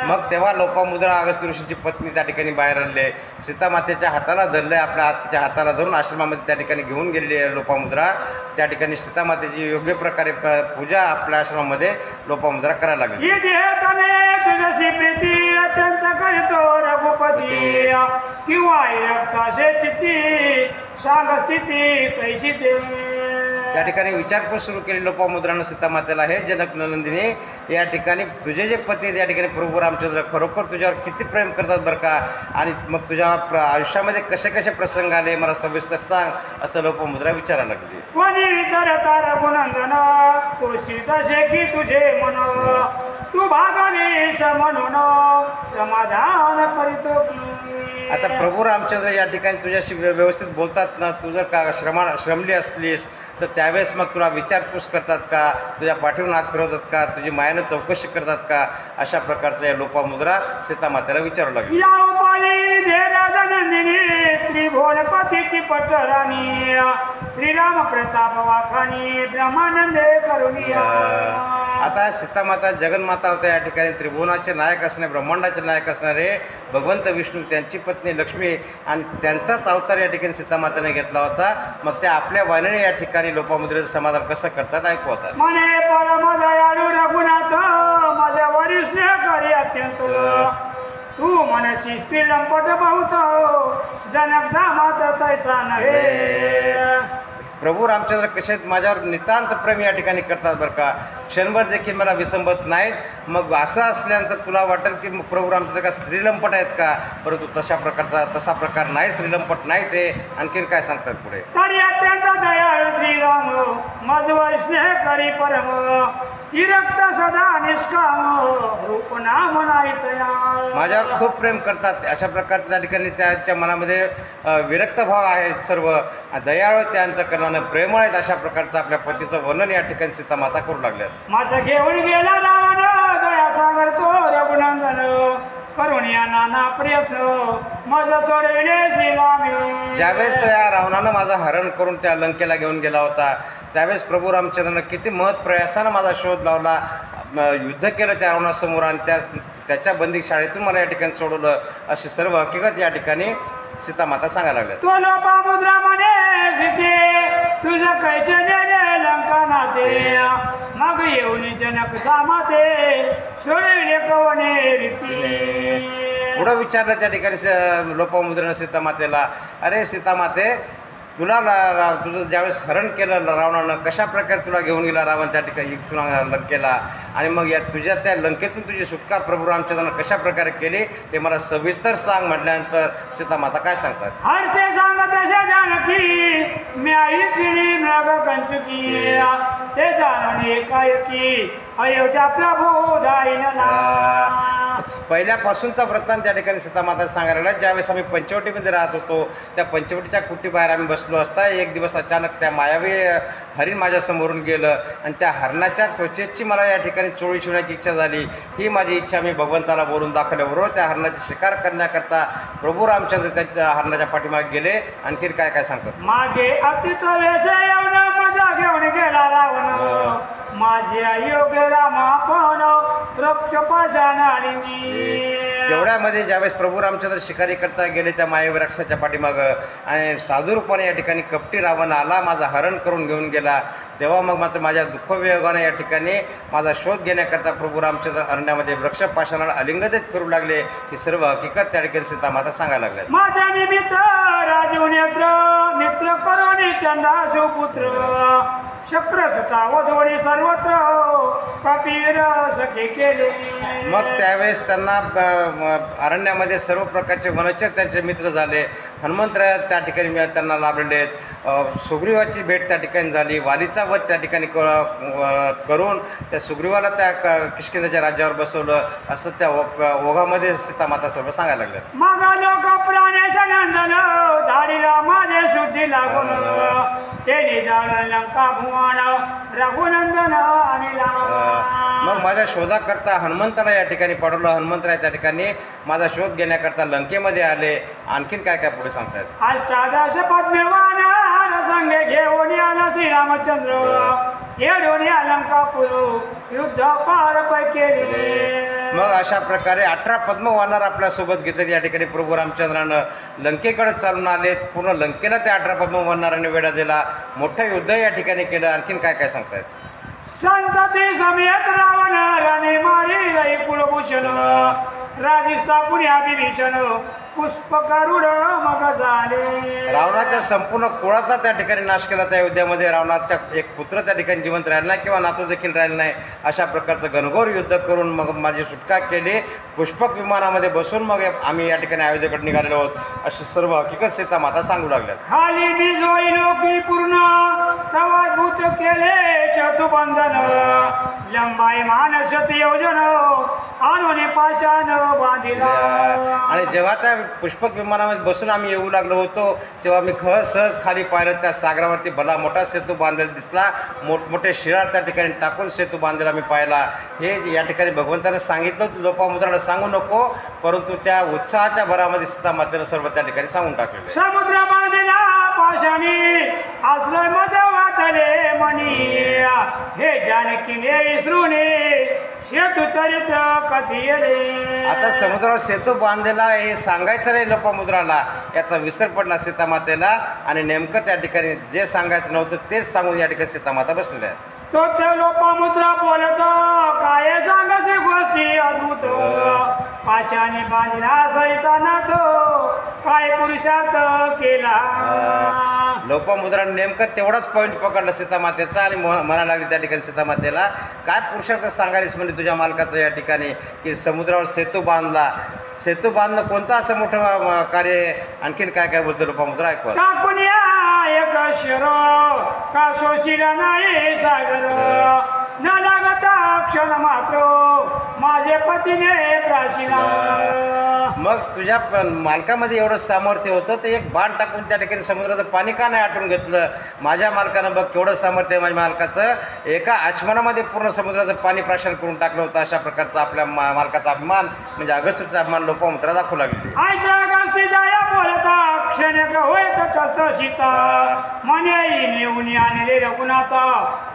मग तेव्हा लोपामुद्रा अगस्त्य ऋषीची पत्नी त्या ठिकाणी बाहेर आले, सीतामातेच्या हाताला धरले, आपल्या हाताच्या हाताला धरून आश्रमामध्ये त्या ठिकाणी घेऊन गेलेली आहे लोपामुद्रा. त्या ठिकाणी सीतामातेची योग्य प्रकारे पूजा आपल्या आश्रमामध्ये लोपामुद्रा करायला लागली. तुझ्याशी प्रीती अत्यंत करीतो रघुपती, किंवा रक्ताशे चित्ती सांग स्थिती कैशी ते. त्या ठिकाणी विचारपूस सुरू केली लोपामुद्रानं सीतामातेला, हे जनक नंदिनी, या ठिकाणी तुझे जे पती या ठिकाणी प्रभू रामचंद्र खरोखर तुझ्यावर किती प्रेम करतात बरं का, आणि मग तुझ्या आयुष्यामध्ये कसे कसे प्रसंग आले मला सविस्तर सांग, असं लोपामुद्रा विचारायला लागली. कोणी विचारता रघुनंदन, तो सीताशे की तुझे मन, तू भागवीश म्हणून समाधान करीतो की. आता प्रभू रामचंद्र या ठिकाणी तुझ्याशी व्यवस्थित बोलतात ना, तू जर का श्रमली असलीस तर त्यावेळेस मग तुला विचारपूस करतात का, तुझ्या पाठीवरून हात फिरवतात का, तुझी मायानं चौकशी करतात का, अशा प्रकारच्या लोपामुद्रा सीतामातेला विचारू लागली. या उपाली धीराजनंदिनी, त्रिभुवनपतीची पटराणी, श्रीराम प्रताप वाखाणी, ब्रह्मानंदे करुणिया. आता सीतामाता जगन्माता होत्या, या ठिकाणी त्रिभुवनाचे नायक असणारे, ब्रह्मांडाचे नायक असणारे भगवंत विष्णू, त्यांची पत्नी लक्ष्मी, आणि त्यांचाच अवतार या ठिकाणी सीतामातेने घेतला होता. मग त्या आपल्या वाणीने या ठिकाणी लोपामुद्रेचं समाधान कसं करतात ऐकू होतात. म्हणे परम दयाळू रघुनाथ, माझ्या वरिष्ठ करी अत्यंत, तू मनशी स्त्री लंपट बहुत, जनक जामात तैसा नव्हे. प्रभू रामचंद्र कसे माझ्यावर नितांत प्रेम या ठिकाणी करतात बरं का, क्षणभर देखील मला विसंबत नाहीत. मग असं असल्यानंतर तुला वाटेल की मग प्रभू रामचंद्र का स्त्रीलंपट आहेत का, परंतु तसा प्रकार नाही, स्त्रीलंपट नाही. ते आणखीन काय सांगतात पुढे. तरी अत्यंत दयाळू श्रीराम, मधुर स्नेह करी परम, विरक्त सदा निष्काम, रूप नाम नाहीतया. माझ्यावर खूप प्रेम करतात, अशा प्रकारच्या त्या ठिकाणी त्यांच्या मनामध्ये विरक्त भाव आहेत, सर्व दयाळू त्या अंतःकरणानं प्रेमळ आहेत. अशा प्रकारचं आपल्या पतीचं वर्णन या ठिकाणी सीतामाता करू लागल्यात. माझं घेऊन गेला रावण, दया सागर तो रघुनंदन, करुणिया नाना प्रयत्न, माझं सोडविले श्रीराम. ज्यावेळेस या रावणानं माझं हरण करून त्या लंकेला घेऊन गेला होता, त्यावेळेस प्रभू रामचंद्रानं किती महत् प्रयासानं माझा शोध लावला, युद्ध केलं त्या रावणासमोर, आणि त्याच्या बंदी शाळेतून मला या ठिकाणी सोडवलं, अशी सर्व हकीकत या ठिकाणी सीतामाता सांगायला लागल्या. तो लोपामुद्रा म्हणे सीते, तुझं कैसे नेले लंका नाते, मग येऊन जनक जामाते, सोडविले कवने रीती. पुढं विचारलं त्या ठिकाणी लोपामुद्रेनं सीतामातेला, अरे सीतामाते, तुला तुझं ज्यावेळेस हरण केलं रावणानं, कशा प्रकारे तुला घेऊन गेला रावण त्या ठिकाणी तुला लंकेला, आणि मग या तुझ्या त्या लंकेतून तुझी सुटका प्रभू रामचंद्रानं कशा प्रकारे केली ते मला सविस्तर सांग म्हटल्यानंतर सीतामाता काय सांगतात. हरसे सांगत अशा जानकी, मी आईची मृग कंचुकी, ते जाणून एकाएकी अयोध्या प्रभू जाईना. पहिल्यापासूनचा वृत्तांत त्या ठिकाणी सीतामाता सांगायला लागला. ज्यावेळेस आम्ही पंचवटीमध्ये राहत होतो, त्या पंचवटीच्या कुटीबाहेर आम्ही बसलो असता एक दिवस अचानक त्या मायावी हरिण माझ्यासमोरून गेलं, आणि त्या हरणाच्या त्वचेची मला या ठिकाणी चोळी शिवण्याची इच्छा झाली. ही माझी इच्छा मी भगवंताला बोलून दाखवल्याबरोबर त्या हरणाची शिकार करण्याकरता प्रभू रामचंद्र त्यांच्या हरणाच्या पाठीमागे गेले. आणखीन काय काय सांगतात. मागे अतित वेश येऊन मजा घेऊन गेला रावण, माझे योग्य रामा पण रक्ष तेवढ्यामध्ये ज्यावेळेस प्रभू रामचंद्र शिकारी करता गेले त्या मायावी राक्षसाच्या पाठीमागं, आणि साधूरूपाने या ठिकाणी कपटी रावण आला, माझं हरण करून घेऊन गेला, तेव्हा मग मात्र माझ्या दुःखवियोगाने या ठिकाणी माझा शोध घेण्याकरता प्रभू रामचंद्र अरण्यामध्ये वृक्षपाशाला अलिंगदेत फिरू लागले. ही सर्व हकीकत त्या ठिकाणी सीतामाता सांगायला लागल्या. माझ्या निमित्त राजू नेत्र मित्र करुणी चंडा सुपुत्र, शक्रसुता वधोनी सर्वत्र कपीर सखे केले. मग त्यावेळेस त्यांना अरण्यामध्ये सर्व प्रकारचे वनचर त्यांचे मित्र झाले. हनुमंतराय त्या ठिकाणी त्यांना लाभलेले आहेत. सुग्रीवाची भेट त्या ठिकाणी झाली. वालीचा वध त्या ठिकाणी करून त्या सुग्रीवाला त्या किष्किंधेच्या राज्यावर बसवलं, असं त्या ओघामध्ये सीतामाता सर्व सांगायला लागल्यात. मग लोक प्राण्याच्या नंदन धाडीला माझे शुद्धी लागून, ते निजाळ लंका भुवन रघुनंदन अनिला. मग माझ्या शोधाकरता हनुमंताला या ठिकाणी पाठवलं. हनुमंतराय त्या ठिकाणी माझा शोध घेण्याकरता लंकेमध्ये आले. आणखीन काय काय पुढे सांगतात. अष्टादश पद्मवान संघ घेऊन आला श्रीरामचंद्र, येऊन अलंकापूर युद्ध पार केले. मग अशा प्रकारे 18 पद्म वानर आपल्यासोबत घेतात. या ठिकाणी प्रभू रामचंद्रानं लंकेकडे चालून आले. पूर्ण लंकेला त्या 18 पद्म वानराने वेढा दिला. मोठं युद्ध या ठिकाणी केलं. आणखीन काय काय सांगतायत? संतती समेत रावण राणे मारी रई कुलभूषण राजस्थापुनी अभिभीषण पुष्पकारुड मग झाले. रावणाच्या संपूर्ण कुळाचा त्या ठिकाणी नाश केला. त्या युद्धामध्ये रावणाचा एक पुत्र त्या ठिकाणी जिवंत राहिला नाही किंवा नातू देखील राहिला नाही. अशा प्रकारचं घनघोर युद्ध करून मग माझी सुटका केली. पुष्पक विमानामध्ये बसून मग आम्ही या ठिकाणी अयोध्येकडे निघालेलो आहोत अशी सर्व हकीकत सीता माता सांगू लागल्यात. खाली मी जोईलो की पूर्ण तवा भूत केले शतुबंधन लंबाई मानसत योजन आणून पाषाण बांधिला. आणि जेव्हा त्या पुष्पक विमानामध्ये बसून आम्ही येऊ लागलो होतो तेव्हा मी सहज खाली पाहिलं. त्या सागरावरती भला मोठा सेतू बांधलेला दिसला. मोठमोठे शिराळ त्या ठिकाणी टाकून सेतू बांधलेला मी पाहिला. हे या ठिकाणी भगवंतानं सांगितलं लोपामुद्राला सांगू नको, परंतु त्या उत्साहाच्या भरामध्ये सीता मातेनं सर्व त्या ठिकाणी सांगून टाकले. समुद्र बांधला पाशाणी आश्रय मध्ये वाटले मणी हे जानकीने विसरूने सेतू चरित्र कथियले. आता समुद्रावर सेतू बांधलेला हे सांगायचं नाही लोपामुद्राला, याचा विसर पडला सीतामातेला. आणि नेमकं त्या ठिकाणी जे सांगायचं नव्हतं तेच सांगून या ठिकाणी सीतामाता बसलेल्या आहेत. तो ते लोपामुद्रा बोलत काय सांगायचे गोष्टी अद्भुत पाशाने बांधला सरिताना तो काय पुरुषात केला. लोपामुद्राने नेमकं तेवढाच पॉईंट पकडला सीतामातेचा आणि म्हणायला लागली त्या ठिकाणी सीतामातेला काय पुरुषार्थ सांगायलीस म्हणजे तुझ्या मालकाचं या ठिकाणी की समुद्रावर सेतू बांधला. सेतू बांधणं कोणतं असं मोठं कार्य? आणखीन काय काय बोलतो लोपामुद्रा ऐकवा. टाकून या एक शिर का सोशिला नाही सागर न लागता क्षण मात्र माझे पतीने प्राशिला. मग तुझ्या मालकामध्ये एवढं सामर्थ्य होतं तर एक बाण टाकून त्या ठिकाणी समुद्राचं पाणी का नाही आटून घेतलं? माझ्या मालकानं बघ केवढं सामर्थ्य आहे माझ्या मालकाचं. एका आचमनामध्ये पूर्ण समुद्राचं पाणी प्राशन करून टाकलं होतं. अशा प्रकारचा आपल्या मालकाचा अभिमान म्हणजे अगस्त्याचा अभिमान लोपामुद्रा दाखवू लागली. आयच्या अगस्तीच्या या बोलता क्षणिक होत कस्त सीता मने नेऊन आणले रघुनाथा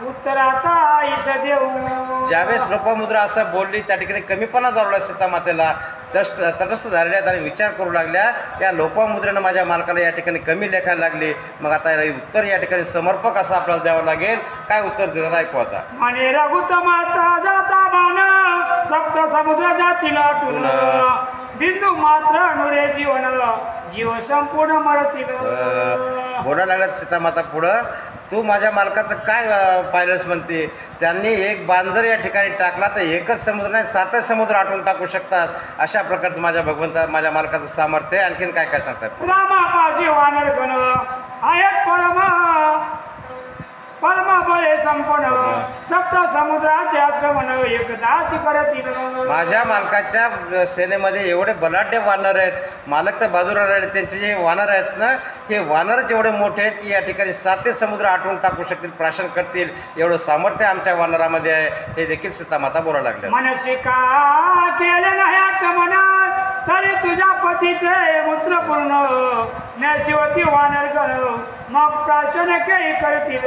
उत्तराता ईश देऊ. ज्यावेळेस लोपामुद्रा असं बोलली त्या ठिकाणी कमीपणा जाणवला सीतामातेला. तटस्थ झालेल्या आणि विचार करू लागल्या या लोपामुद्रेनं माझ्या मालकाला या ठिकाणी कमी लेखायला लागली. मग आता उत्तर या ठिकाणी समर्पक असं आपल्याला द्यावं लागेल. काय उत्तर देतात ऐकू आता. म्हणे रघुतमाचा जाता बाण सप्त समुद्र जातील आटून बिंदू मात्र नुरे जीवन जीव संपूर्ण मरतील. बोलायला लागल्यात सीतामाता पुढं. तू माझ्या मालकाचं काय पाहिलंस म्हणते? त्यांनी एक बाण जर या ठिकाणी टाकला तर एकच समुद्र नाही 7 समुद्र आटून टाकू शकतात. अशा प्रकारचं माझ्या मालकाचं सामर्थ्य आहे. आणखीन काय काय सांगतात? रामापाशी वानर गण आहेत परमबळे संपन्न सप्त समुद्राचे आचमन एकदाच करतील. माझ्या मालकाच्या सेनेमध्ये एवढे बलाढ्य वानर आहेत. मालक तर बाजूला राहिले. त्यांचे जे वानर आहेत ना हे वानरच एवढे मोठे आहेत की या ठिकाणी 7 समुद्र आटवून टाकू शकतील, प्राशन करतील. एवढं सामर्थ्य आमच्या वानरामध्ये आहे. हे देखील सीतामाता बोलायला लागले. मनसी का केले नाही आचमन तरी तुझ्या पतीचे मूत्र पूर्ण नशिवती वानर गण मग प्राशन काही करतील.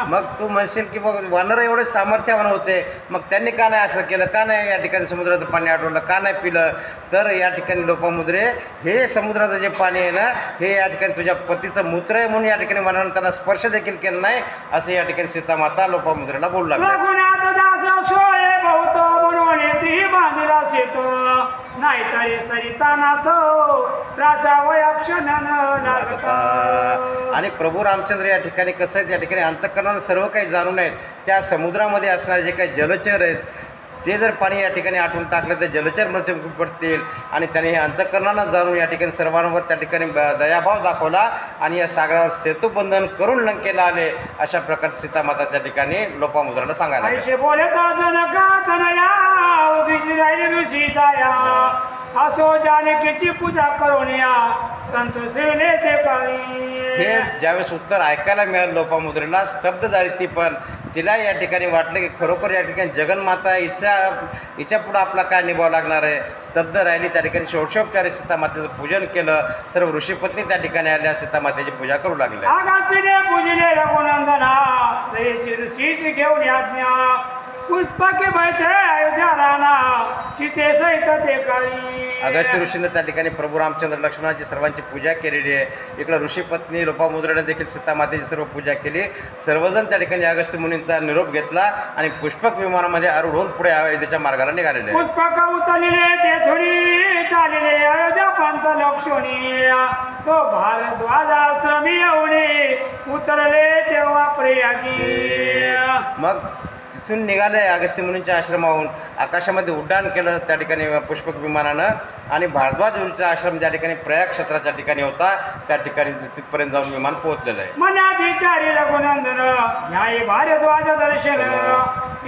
मग तू म्हणशील की बघ वानर एवढे सामर्थ्यवान होते मग त्यांनी का नाही असं केलं, का नाही या ठिकाणी समुद्राचं पाणी आटवलं, का नाही पिलं? तर या ठिकाणी लोपामुद्रे हे समुद्राचं जे पाणी आहे ना हे या ठिकाणी तुझ्या पतीचं मूत्र आहे म्हणून या ठिकाणी वानरानं त्यांना स्पर्श देखील केला नाही असं या ठिकाणी सीतामाता लोपामुद्रेला बोलू लागली. रघुनाथ दास सोये बहुत म्हणून ती बांधिला शेतो नाहीतरी सरिता नाथ प्रासावया क्षण लागता. आणि प्रभू रामचंद्र या ठिकाणी कसं आहे या ठिकाणी अंतःकरणानं सर्व काही जाणून आहेत. त्या समुद्रामध्ये असणारे जे काही जलचर आहेत ते जर पाणी या ठिकाणी आटून टाकलं तर जलचर मृत्यू पडतील. आणि त्याने हे अंतःकरणानं जाणून या ठिकाणी सर्वांवर त्या ठिकाणी दयाभाव दाखवला आणि या सागरावर सेतुबंधन करून लंकेला आले. अशा प्रकारे सीतामाता त्या ठिकाणी लोपामुद्राला सांगायला ऐसे बोलता जनका तनया उभीच राहिली ऋषी जाया असो जानकीची पूजा करून या संतोषले ते काळी. हे ज्यावेळेस उत्तर ऐकायला मिळालं लोपामुद्रेला स्तब्ध झाली ती. पण तिला या ठिकाणी वाटलं की खरोखर या ठिकाणी जगन्माता हिच्या पुढं आपला काय निभावं लागणार आहे. स्तब्ध राहिली. त्या ठिकाणी षोडशोपचारी सीतामातेचं पूजन केलं. सर्व ऋषीपत्नी त्या ठिकाणी आल्या सीतामातेची पूजा करू लागले. आगासीने पूजले रघुनंदना सयेची ऋषीची घेऊन आज्ञा पुष्पके बैठे अयोध्या राणा सीते सहित ते काळी अगस्त्य ऋषीनं त्या ठिकाणी प्रभू रामचंद्र लक्ष्मणाची सर्वांची पूजा केलेली आहे. इकडं ऋषीपत्नी लोपामुद्रेने देखील सीतामातेची सर्व पूजा केली. सर्वजण त्या ठिकाणी अगस्त्य मुनींचा निरोप घेतला आणि पुष्पक विमानामध्ये आरूढ होऊन पुढे अयोध्येच्या मार्गाला निघालेले आहे. पुष्पक उचलले ते थोडी चालले अयोध्या पंत लक्ष्मणी तो भारद्वाज आश्रमी येऊन उतरले तेव्हा प्रयागी. मग तिथून निघाले अगस्त्य मुनींच्या आश्रमाहून आकाशामध्ये उड्डाण केलं त्या ठिकाणी पुष्पक विमानानं आणि भारद्वाज ऋषीचा आश्रम ज्या ठिकाणी प्रयाग क्षेत्राच्या ठिकाणी होता त्या ठिकाणी तिथपर्यंत जाऊन विमान पोहोचलेलं आहे. मनाची चारी रघुनंदन ह्याही भारद्वाज दर्शन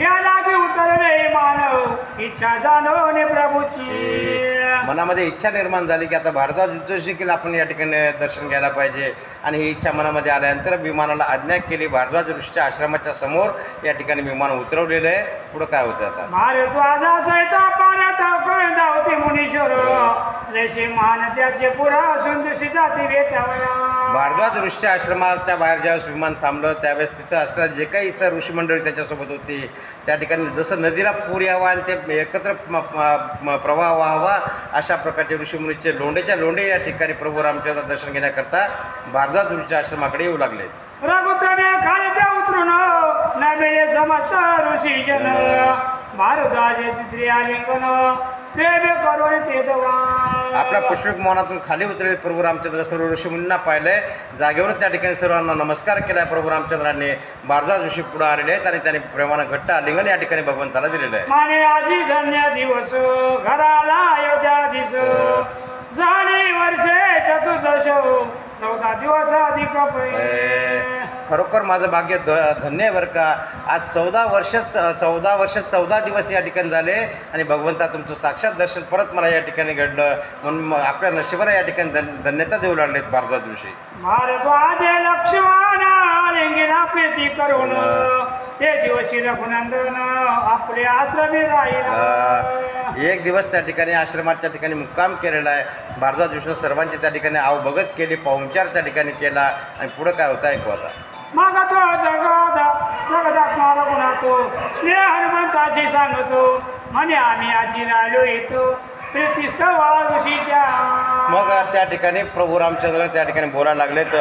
या लागी उतरले मानव इच्छा जाणवणे प्रभूची. मनामध्ये इच्छा निर्माण झाली की आता भारद्वाज देखील आपण या ठिकाणी दर्शन घ्यायला पाहिजे आणि ही इच्छा मनामध्ये आल्यानंतर विमानाला आज्ञा केली. भारद्वाज ऋषीच्या आश्रमाच्या समोर या ठिकाणी विमान उतरवलेलं आहे. पुढं काय होतं आता भारद्वाजा सहित पाण्याचा कळ धावते मुनीश्वर जसे मान त्याचे पुरा सुंदशी जाती भेटावया. भारद्वाज ऋषीच्या आश्रमाच्या बाहेर ज्यावेळेस विमान थांबलं त्यावेळेस तिथं असणारे जे काही इतर ऋषी मंडळी त्याच्यासोबत होती त्या ठिकाणी जसं नदीला पूर यावा आणि ते एकत्र प्रवाह व्हावा अशा प्रकारचे ऋषीमुनीचे लोंढेच्या लोंढे या ठिकाणी प्रभू रामचंद्र दर्शन घेण्याकरता भारद्वाज ऋषीच्या आश्रमाकडे येऊ लागले. रघुतमे खालत्या उतरून न मिळे समस्त ऋषी जन भारद्वाजे तिथे आलिंगन प्रेम करून ते दवा. आपल्या पुष्पक मोहनातून खाली उतरले प्रभू रामचंद्र सर्व ऋषीमुनींना पाहिलंय. जागेवर त्या ठिकाणी सर्वांना नमस्कार केलाय. प्रभू रामचंद्रांनी भारद्वाज ऋषी पुढे आलेले आहेत आणि त्यांनी प्रेमानं घट्ट आलिंगन या ठिकाणी भगवंताला दिलेलं आहे. माने आजी धन्य दिवस घराला अयोध्या दिस झाली वर्षे चतुर्दश 14 दिवस अधिक खरोखर माझं भाग्य धन्य आहे बरं का. आज 14 वर्ष 14 दिवस या ठिकाणी झाले आणि भगवंता तुमचं साक्षात दर्शन परत मला या ठिकाणी घडलं म्हणून आपल्या नशिबाला या ठिकाणी धन्यता देऊ लागलेत भारद्वाज ऋषी. भारद्वाज लक्ष्मण लिंगिना प्रीती करून ते दिवशी रघुनंदन आपले आश्रमी राहील. एक दिवस त्या ठिकाणी आश्रमाच्या ठिकाणी मुक्काम केलेला आहे. भारद्वाज ऋषीनं सर्वांची त्या ठिकाणी आवभगत केली, पाहुणचार त्या ठिकाणी केला आणि पुढं काय होतं ऐकू आता. मग तो जगदात्मा रघुनाथो स्नेह हनुमंताशी सांगतो म्हणे आम्ही आजी राहिलो येतो प्रीतिस्तवा ऋषीच्या. मग त्या ठिकाणी प्रभू रामचंद्र त्या ठिकाणी बोलायला लागलेत.